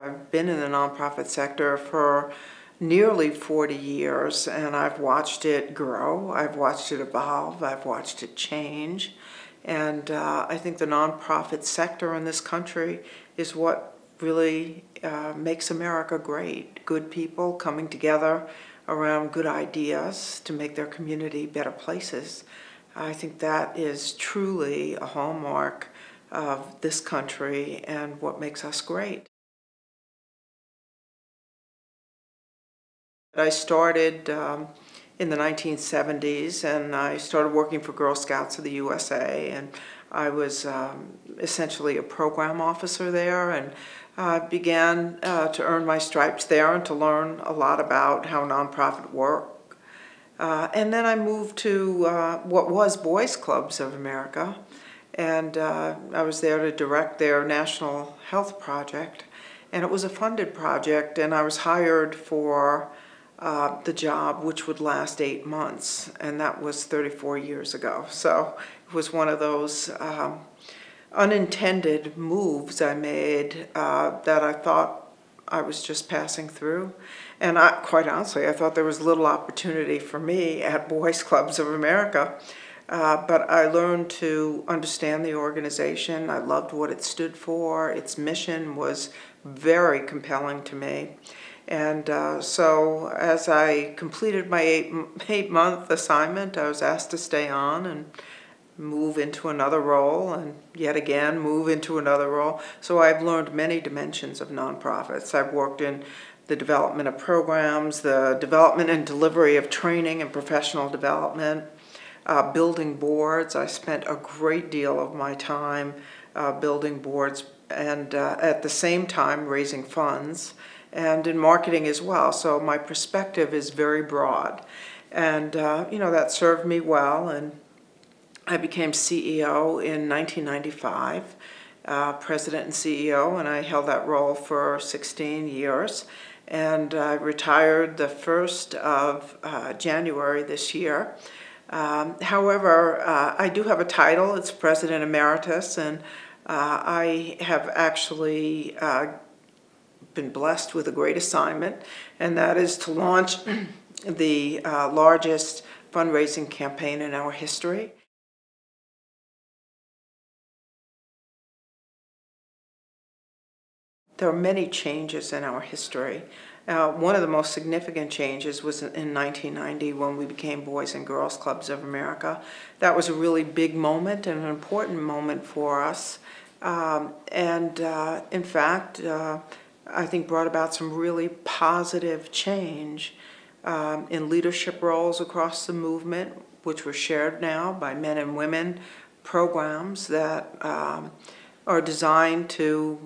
I've been in the nonprofit sector for nearly 40 years, and I've watched it grow, I've watched it evolve, I've watched it change. And I think the nonprofit sector in this country is what really makes America great. Good people coming together around good ideas to make their community better places. I think that is truly a hallmark of this country and what makes us great. I started in the 1970s, and I started working for Girl Scouts of the USA, and I was essentially a program officer there, and began to earn my stripes there and to learn a lot about how nonprofit work. And then I moved to what was Boys Clubs of America, and I was there to direct their national health project, and it was a funded project, and I was hired for the job, which would last 8 months, and that was 34 years ago. So it was one of those unintended moves I made that I thought I was just passing through. And quite honestly, I thought there was little opportunity for me at Boys Clubs of America. But I learned to understand the organization. I loved what it stood for. Its mission was very compelling to me. And so as I completed my eight-month assignment, I was asked to stay on and move into another role, and yet again move into another role. So I've learned many dimensions of nonprofits. I've worked in the development of programs, the development and delivery of training and professional development, building boards. I spent a great deal of my time building boards and at the same time raising funds, and in marketing as well. So my perspective is very broad. And that served me well, and I became CEO in 1995, president and CEO, and I held that role for 16 years. And I retired the 1st of January this year. However, I do have a title. It's President Emeritus, and I have actually been blessed with a great assignment, and that is to launch the largest fundraising campaign in our history. There are many changes in our history. One of the most significant changes was in 1990 when we became Boys and Girls Clubs of America. That was a really big moment and an important moment for us, in fact, I think brought about some really positive change in leadership roles across the movement, which were shared now by men and women, programs that are designed to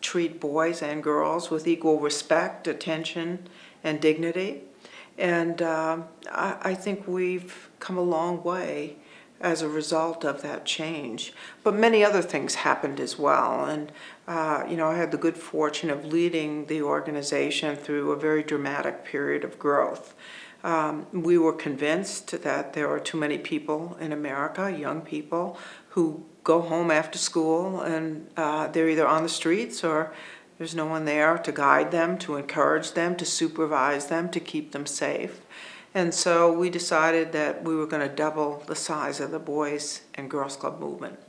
treat boys and girls with equal respect, attention, and dignity. And I think we've come a long way as a result of that change. But many other things happened as well. And I had the good fortune of leading the organization through a very dramatic period of growth. We were convinced that there are too many people in America, young people, who go home after school and they're either on the streets or there's no one there to guide them, to encourage them, to supervise them, to keep them safe. And so we decided that we were going to double the size of the Boys and Girls Club movement.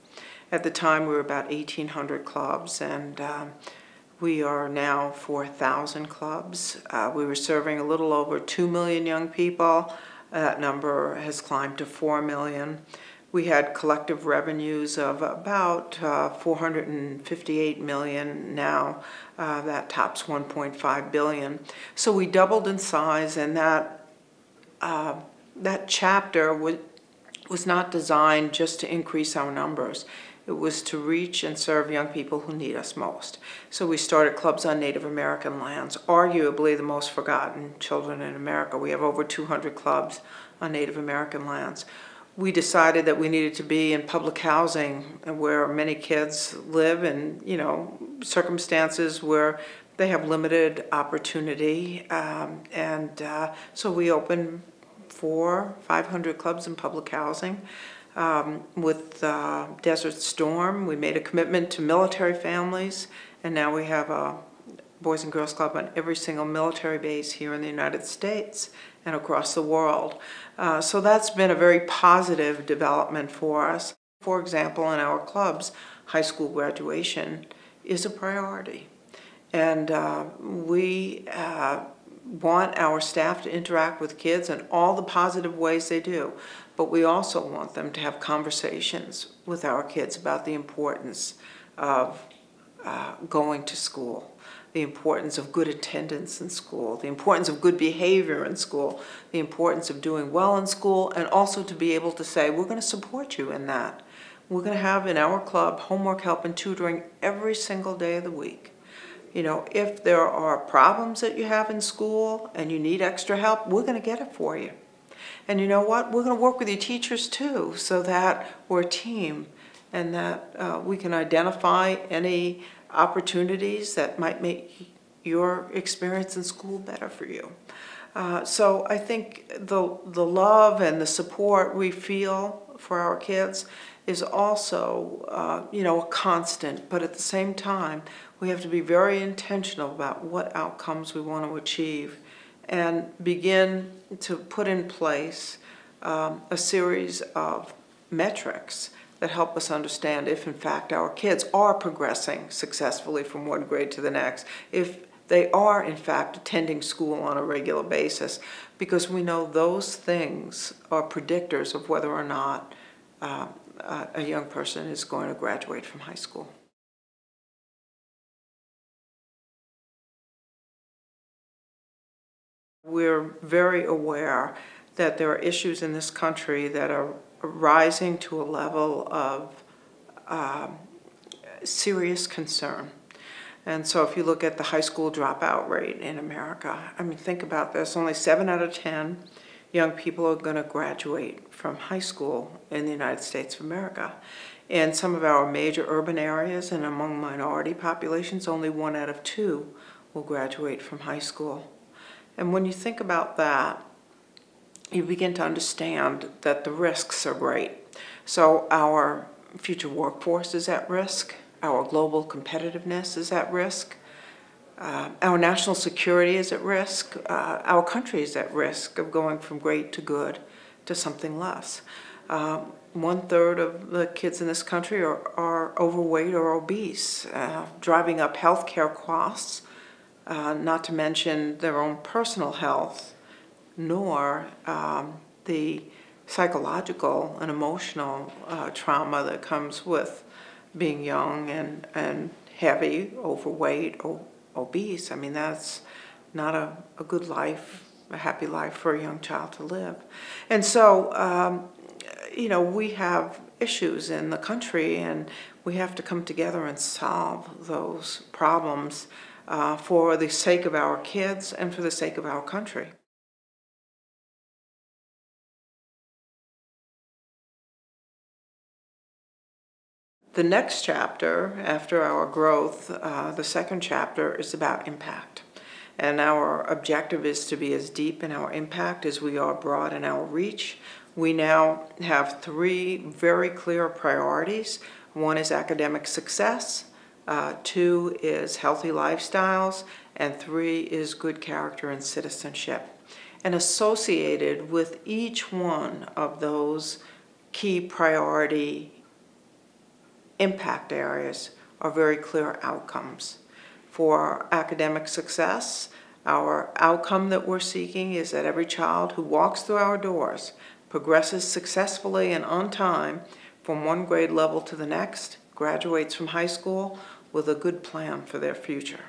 At the time, we were about 1,800 clubs, and we are now 4,000 clubs. We were serving a little over 2 million young people. That number has climbed to 4 million. We had collective revenues of about 458 million. Now that tops 1.5 billion. So we doubled in size, and that chapter was not designed just to increase our numbers. It was to reach and serve young people who need us most. So we started clubs on Native American lands, arguably the most forgotten children in America. We have over 200 clubs on Native American lands. We decided that we needed to be in public housing where many kids live in, circumstances where they have limited opportunity. So we opened 500 clubs in public housing. With Desert Storm, we made a commitment to military families, and now we have a Boys and Girls Club on every single military base here in the United States and across the world. So that's been a very positive development for us. For example, in our clubs, high school graduation is a priority. And we want our staff to interact with kids in all the positive ways they do. But we also want them to have conversations with our kids about the importance of going to school, the importance of good attendance in school, the importance of good behavior in school, the importance of doing well in school, and also to be able to say, we're going to support you in that. We're going to have in our club homework help and tutoring every single day of the week. You know, if there are problems that you have in school and you need extra help, we're going to get it for you. And you know what? We're going to work with your teachers too, so that we're a team and that we can identify any opportunities that might make your experience in school better for you. So I think the love and the support we feel for our kids is also, you know, a constant, but at the same time, we have to be very intentional about what outcomes we want to achieve and begin to put in place a series of metrics that help us understand if in fact our kids are progressing successfully from one grade to the next, if they are in fact attending school on a regular basis, because we know those things are predictors of whether or not a young person is going to graduate from high school. We're very aware that there are issues in this country that are rising to a level of serious concern. And so if you look at the high school dropout rate in America, I mean, think about this, only 7 out of 10 young people are going to graduate from high school in the United States of America. In some of our major urban areas and among minority populations, only 1 out of 2 will graduate from high school. And when you think about that, you begin to understand that the risks are great. So our future workforce is at risk, our global competitiveness is at risk, our national security is at risk, our country is at risk of going from great to good to something less. 1/3 of the kids in this country are overweight or obese, driving up healthcare costs, not to mention their own personal health, nor the psychological and emotional trauma that comes with being young and heavy, overweight, or obese. I mean, that's not a good life, a happy life for a young child to live. And so, you know, we have issues in the country, and we have to come together and solve those problems for the sake of our kids and for the sake of our country. The next chapter, after our growth, the second chapter is about impact. And our objective is to be as deep in our impact as we are broad in our reach. We now have 3 very clear priorities. 1 is academic success, 2 is healthy lifestyles, and 3 is good character and citizenship. And associated with each one of those key priority impact areas are very clear outcomes. For academic success, our outcome that we're seeking is that every child who walks through our doors progresses successfully and on time from one grade level to the next, graduates from high school with a good plan for their future.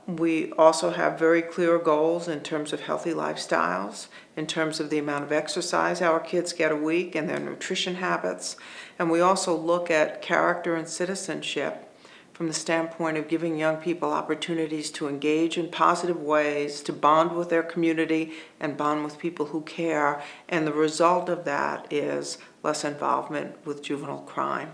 We also have very clear goals in terms of healthy lifestyles, in terms of the amount of exercise our kids get a week and their nutrition habits. And we also look at character and citizenship from the standpoint of giving young people opportunities to engage in positive ways, to bond with their community and bond with people who care. And the result of that is less involvement with juvenile crime.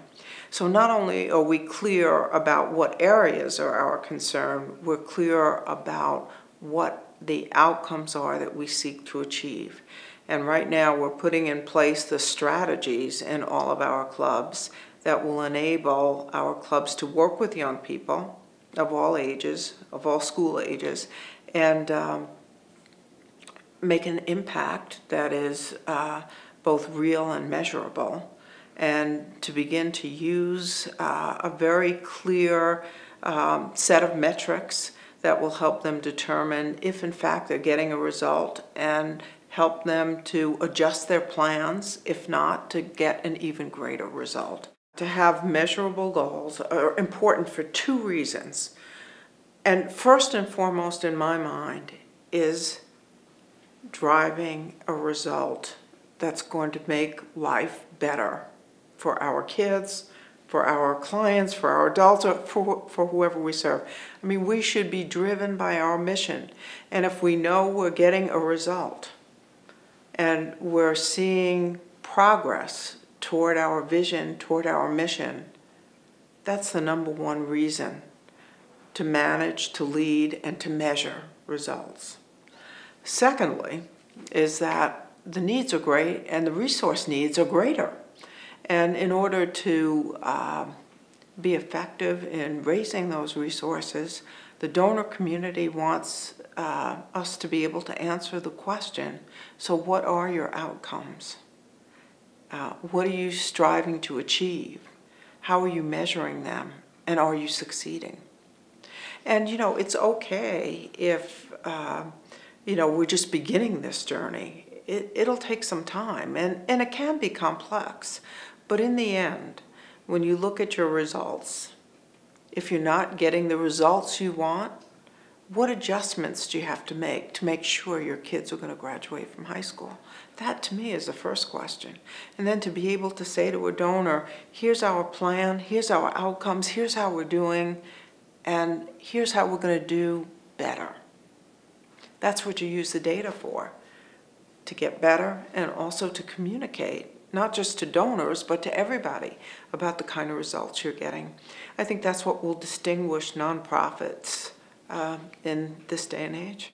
So not only are we clear about what areas are our concern, we're clear about what the outcomes are that we seek to achieve. And right now we're putting in place the strategies in all of our clubs that will enable our clubs to work with young people of all ages, of all school ages, and make an impact that is both real and measurable, and to begin to use a very clear set of metrics that will help them determine if in fact they're getting a result, and help them to adjust their plans, if not, to get an even greater result. To have measurable goals are important for two reasons. And first and foremost in my mind is driving a result that's going to make life better for our kids, for our clients, for our adults, or for whoever we serve. I mean, we should be driven by our mission. And if we know we're getting a result and we're seeing progress toward our vision, toward our mission, that's the number one reason to manage, to lead, and to measure results. Secondly, is that the needs are great and the resource needs are greater. And in order to be effective in raising those resources, the donor community wants us to be able to answer the question, so what are your outcomes? What are you striving to achieve? How are you measuring them? And are you succeeding? And it's okay if we're just beginning this journey. It'll take some time, and it can be complex. But in the end, when you look at your results, if you're not getting the results you want, what adjustments do you have to make sure your kids are going to graduate from high school? That, to me, is the first question. And then to be able to say to a donor, here's our plan, here's our outcomes, here's how we're doing, and here's how we're going to do better. That's what you use the data for, to get better and also to communicate, not just to donors, but to everybody about the kind of results you're getting. I think that's what will distinguish nonprofits in this day and age.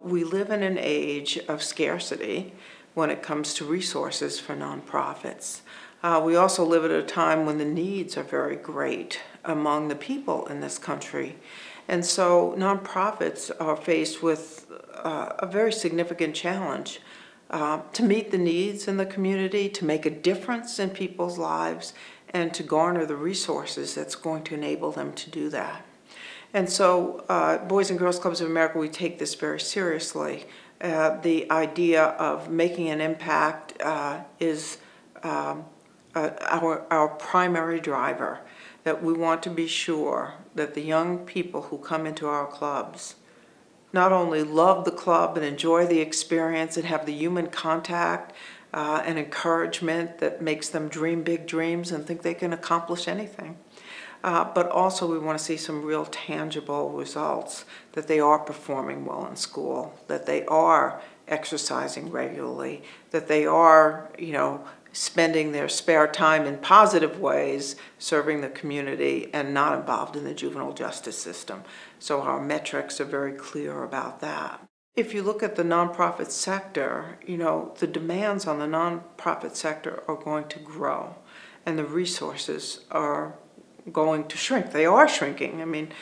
We live in an age of scarcity when it comes to resources for nonprofits. We also live at a time when the needs are very great among the people in this country. And so nonprofits are faced with a very significant challenge to meet the needs in the community, to make a difference in people's lives, and to garner the resources that's going to enable them to do that. And so Boys and Girls Clubs of America, we take this very seriously. The idea of making an impact is our primary driver, that we want to be sure that the young people who come into our clubs not only love the club and enjoy the experience and have the human contact and encouragement that makes them dream big dreams and think they can accomplish anything, but also we want to see some real tangible results, that they are performing well in school, that they are exercising regularly, that they are, spending their spare time in positive ways, serving the community and not involved in the juvenile justice system. So our metrics are very clear about that. If you look at the nonprofit sector, the demands on the nonprofit sector are going to grow and the resources are going to shrink. They are shrinking. I mean,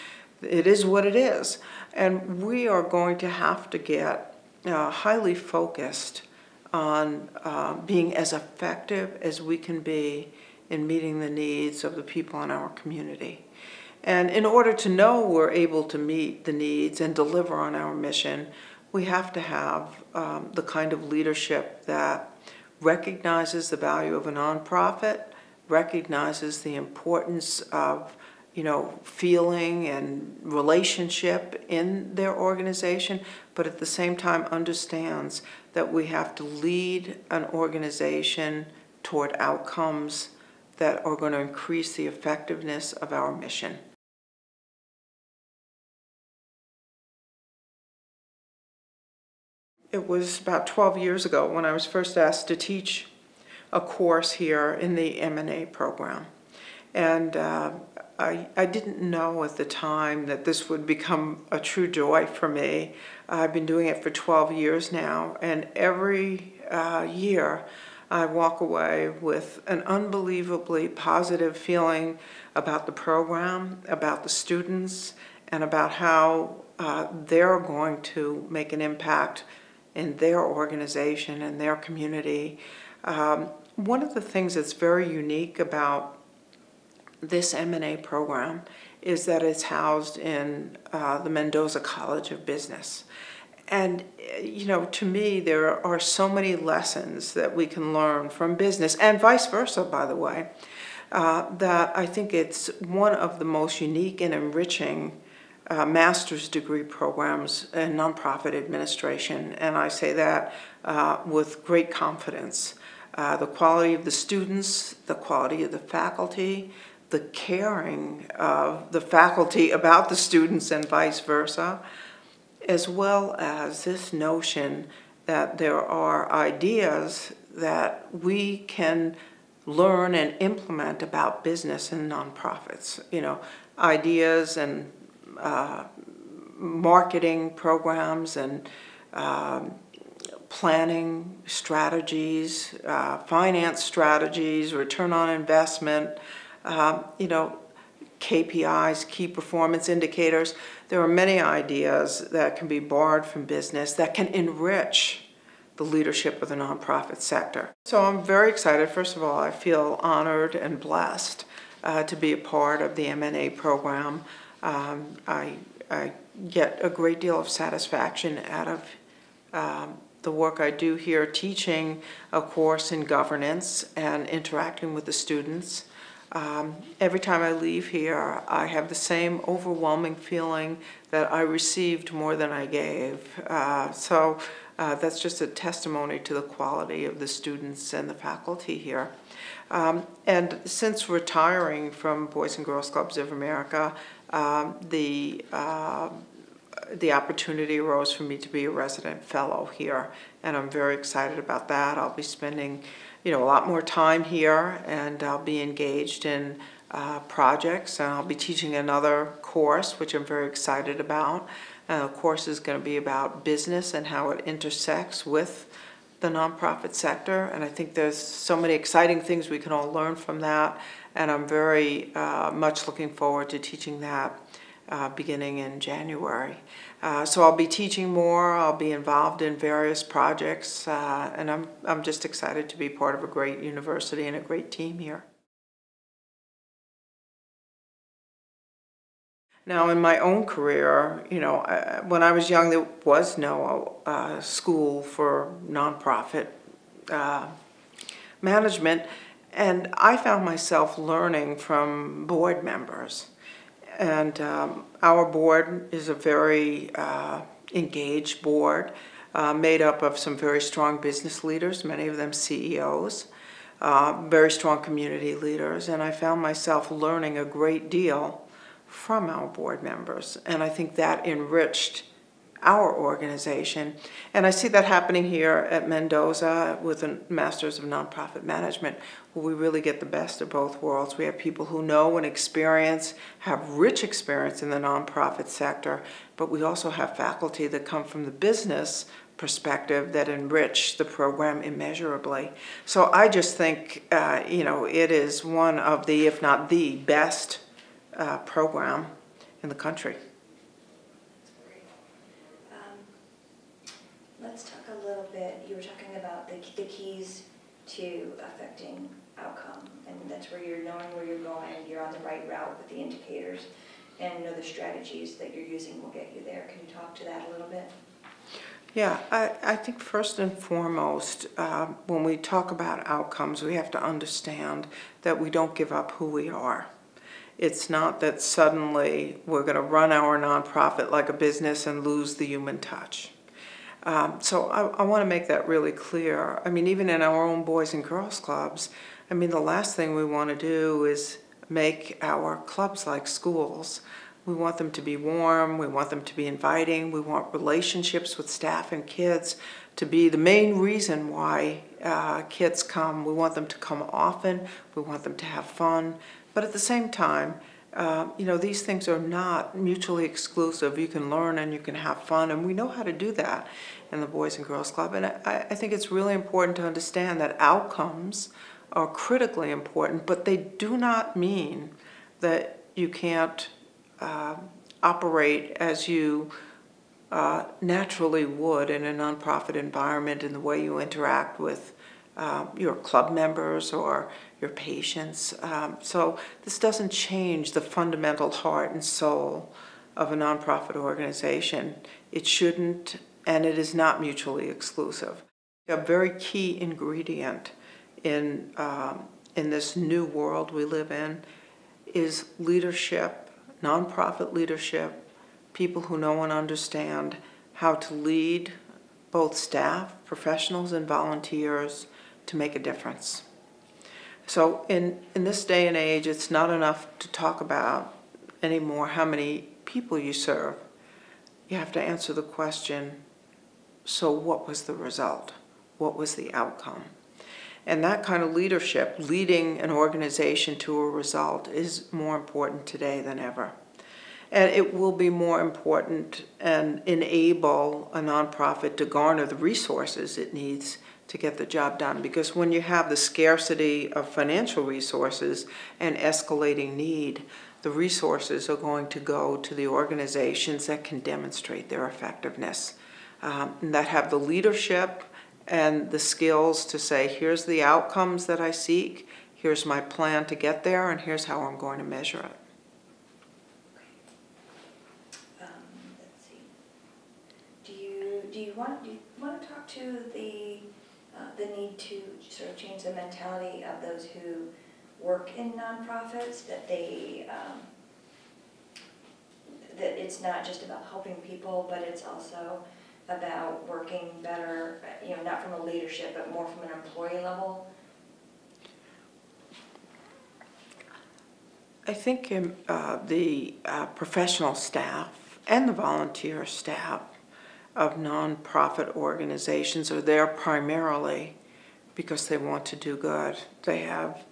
it is what it is. And we are going to have to get highly focused on being as effective as we can be in meeting the needs of the people in our community. And in order to know we're able to meet the needs and deliver on our mission, we have to have the kind of leadership that recognizes the value of a nonprofit, recognizes the importance of feeling and relationship in their organization, but at the same time understands that we have to lead an organization toward outcomes that are going to increase the effectiveness of our mission. It was about 12 years ago when I was first asked to teach a course here in the M&A program. And I didn't know at the time that this would become a true joy for me. I've been doing it for 12 years now, and every year I walk away with an unbelievably positive feeling about the program, about the students, and about how they're going to make an impact in their organization and their community. One of the things that's very unique about this M&A program is that it's housed in the Mendoza College of Business. And, you know, to me, there are so many lessons that we can learn from business, and vice versa, by the way, that I think it's one of the most unique and enriching master's degree programs in nonprofit administration. And I say that with great confidence. The quality of the students, the quality of the faculty, the caring of the faculty about the students and vice versa, as well as this notion that there are ideas that we can learn and implement about business and nonprofits. You know, ideas and marketing programs and planning strategies, finance strategies, return on investment, you know, KPIs, key performance indicators. There are many ideas that can be borrowed from business that can enrich the leadership of the nonprofit sector. So I'm very excited. First of all, I feel honored and blessed to be a part of the M&A program. I get a great deal of satisfaction out of the work I do here, teaching a course in governance and interacting with the students. Every time I leave here, I have the same overwhelming feeling that I received more than I gave. So that's just a testimony to the quality of the students and the faculty here. And since retiring from Boys and Girls Clubs of America, the opportunity arose for me to be a resident fellow here, and I'm very excited about that. I'll be spending, you know, a lot more time here, and I'll be engaged in projects, and I'll be teaching another course, which I'm very excited about. The course is going to be about business and how it intersects with the nonprofit sector, and I think there's so many exciting things we can all learn from that, and I'm very much looking forward to teaching that beginning in January. So I'll be teaching more, I'll be involved in various projects, and I'm just excited to be part of a great university and a great team here. Now, in my own career, you know, when I was young, there was no school for nonprofit management, and I found myself learning from board members. And our board is a very engaged board, made up of some very strong business leaders, many of them CEOs, very strong community leaders, and I found myself learning a great deal from our board members, and I think that enriched our organization. And I see that happening here at Mendoza with the Masters of Nonprofit Management, where we really get the best of both worlds. We have people who know and experience, have rich experience in the nonprofit sector, but we also have faculty that come from the business perspective that enrich the program immeasurably. So I just think, you know, it is one of the, if not the best program in the country. Let's talk a little bit, you were talking about the keys to affecting outcome, and that's where you're knowing where you're going, you're on the right route with the indicators, and know the strategies that you're using will get you there. Can you talk to that a little bit? Yeah, I think first and foremost, when we talk about outcomes, we have to understand that we don't give up who we are. It's not that suddenly we're going to run our nonprofit like a business and lose the human touch. So I want to make that really clear. I mean, even in our own Boys and Girls Clubs, I mean, the last thing we want to do is make our clubs like schools. We want them to be warm, we want them to be inviting, we want relationships with staff and kids to be the main reason why kids come. We want them to come often, we want them to have fun, but at the same time, These things are not mutually exclusive. You can learn and you can have fun, and we know how to do that in the Boys and Girls Club. And I think it's really important to understand that outcomes are critically important, but they do not mean that you can't operate as you naturally would in a nonprofit environment in the way you interact with your club members or your patients. So this doesn't change the fundamental heart and soul of a nonprofit organization. It shouldn't, and it is not mutually exclusive. A very key ingredient in this new world we live in is leadership, nonprofit leadership, people who know and understand how to lead both staff, professionals, and volunteers to make a difference. So in this day and age, it's not enough to talk about anymore how many people you serve. You have to answer the question, so what was the result? What was the outcome? And that kind of leadership, leading an organization to a result, is more important today than ever. And it will be more important and enable a nonprofit to garner the resources it needs to get the job done. Because when you have the scarcity of financial resources and escalating need, the resources are going to go to the organizations that can demonstrate their effectiveness, and that have the leadership and the skills to say, here's the outcomes that I seek, here's my plan to get there, and here's how I'm going to measure it. Let's see. Do you want to talk to the need to sort of change the mentality of those who work in nonprofits, that that it's not just about helping people, but it's also about working better, not from a leadership, but more from an employee level? I think the professional staff and the volunteer staff of nonprofit organizations are there primarily because they want to do good. They have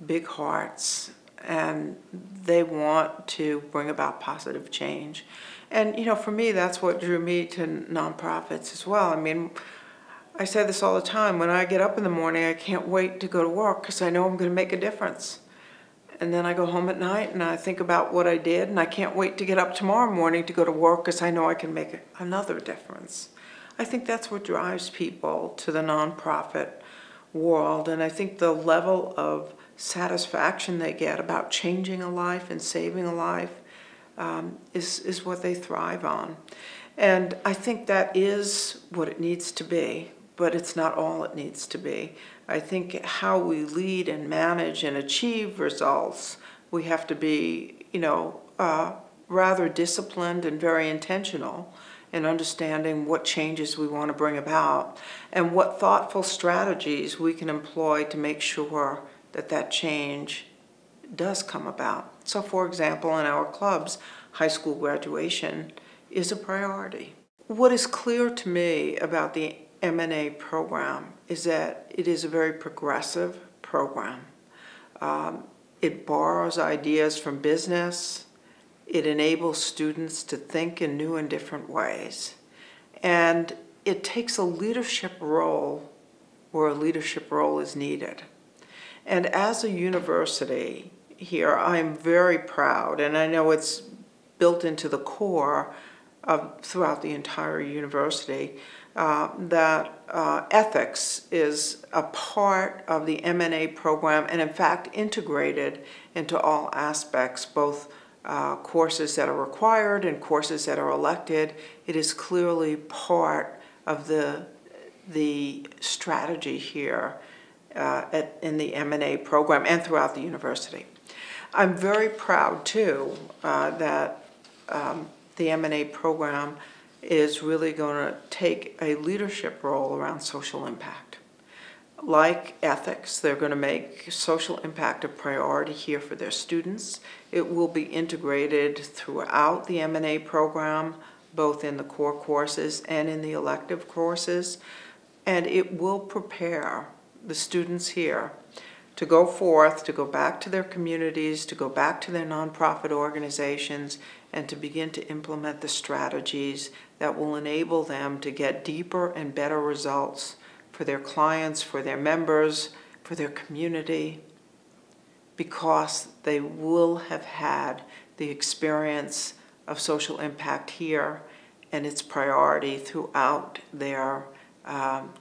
big hearts and they want to bring about positive change. And for me, that's what drew me to nonprofits as well. I mean, I say this all the time. When I get up in the morning, I can't wait to go to work because I know I'm going to make a difference. And then I go home at night and I think about what I did, and I can't wait to get up tomorrow morning to go to work because I know I can make another difference. I think that's what drives people to the nonprofit world, and I think the level of satisfaction they get about changing a life and saving a life is what they thrive on. And I think that is what it needs to be, but it's not all it needs to be. I think how we lead and manage and achieve results, we have to be, rather disciplined and very intentional in understanding what changes we want to bring about and what thoughtful strategies we can employ to make sure that that change does come about. So, for example, in our clubs, high school graduation is a priority. What is clear to me about the M&A program is that it is a very progressive program. It borrows ideas from business. It enables students to think in new and different ways. And it takes a leadership role where a leadership role is needed. And as a university here, I'm very proud, and I know it's built into the core throughout the entire university, that ethics is a part of the M&A program and in fact integrated into all aspects, both courses that are required and courses that are elected. It is clearly part of the strategy here in the M&A program and throughout the university. I'm very proud too that the M&A program is really going to take a leadership role around social impact. Like ethics, they're going to make social impact a priority here for their students. It will be integrated throughout the M&A program, both in the core courses and in the elective courses, and it will prepare the students here to go forth, to go back to their communities, to go back to their nonprofit organizations, and to begin to implement the strategies that will enable them to get deeper and better results for their clients, for their members, for their community, because they will have had the experience of social impact here and its priority throughout their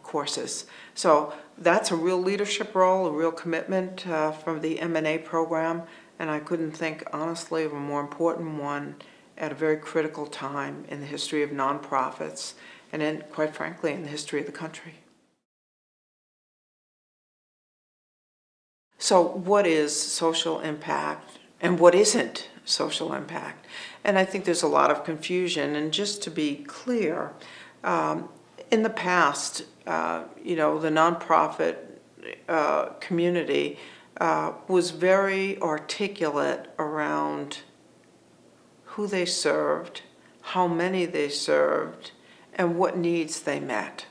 courses. So that's a real leadership role, a real commitment from the M&A program, and I couldn't think honestly of a more important one at a very critical time in the history of nonprofits and in, quite frankly, in the history of the country. So what is social impact and what isn't social impact? And I think there's a lot of confusion, and just to be clear, in the past, the nonprofit community was very articulate around who they served, how many they served, and what needs they met.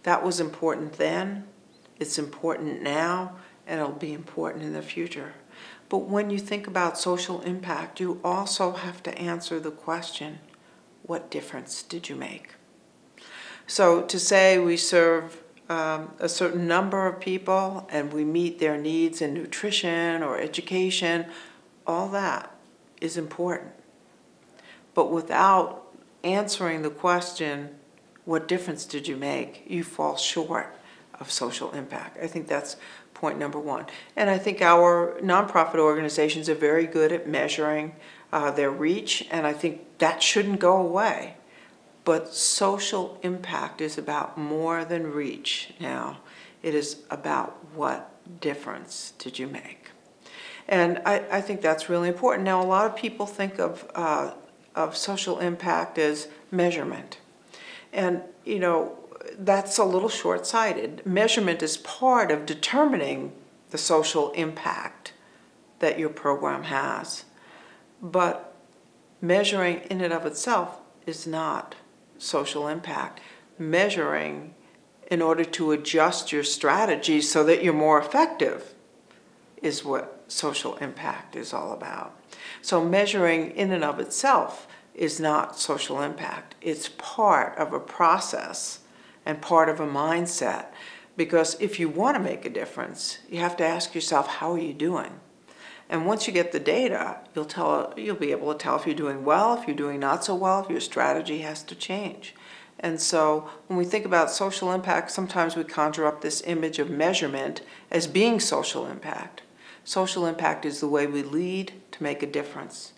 That was important then, it's important now, and it'll be important in the future. But when you think about social impact, you also have to answer the question, what difference did you make? So to say we serve a certain number of people and we meet their needs in nutrition or education, all that is important. But without answering the question, what difference did you make, you fall short of social impact. I think that's point number one. And I think our nonprofit organizations are very good at measuring their reach, and I think that shouldn't go away. But social impact is about more than reach now. It is about what difference did you make. And I think that's really important. Now, a lot of people think of social impact as measurement. And, that's a little short-sighted. Measurement is part of determining the social impact that your program has. But measuring in and of itself is not social impact. Measuring in order to adjust your strategy so that you're more effective is what social impact is all about. So measuring in and of itself is not social impact. It's part of a process and part of a mindset, because if you want to make a difference, you have to ask yourself, how are you doing? And once you get the data, you'll be able to tell if you're doing well, if you're doing not so well, if your strategy has to change. And so when we think about social impact, sometimes we conjure up this image of measurement as being social impact. Social impact is the way we lead to make a difference.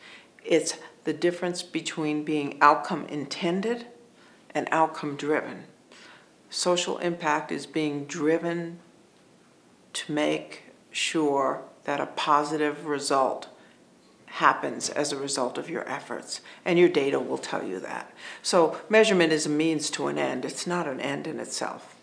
It's the difference between being outcome intended and outcome driven. Social impact is being driven to make sure that a positive result happens as a result of your efforts, and your data will tell you that. So measurement is a means to an end. It's not an end in itself.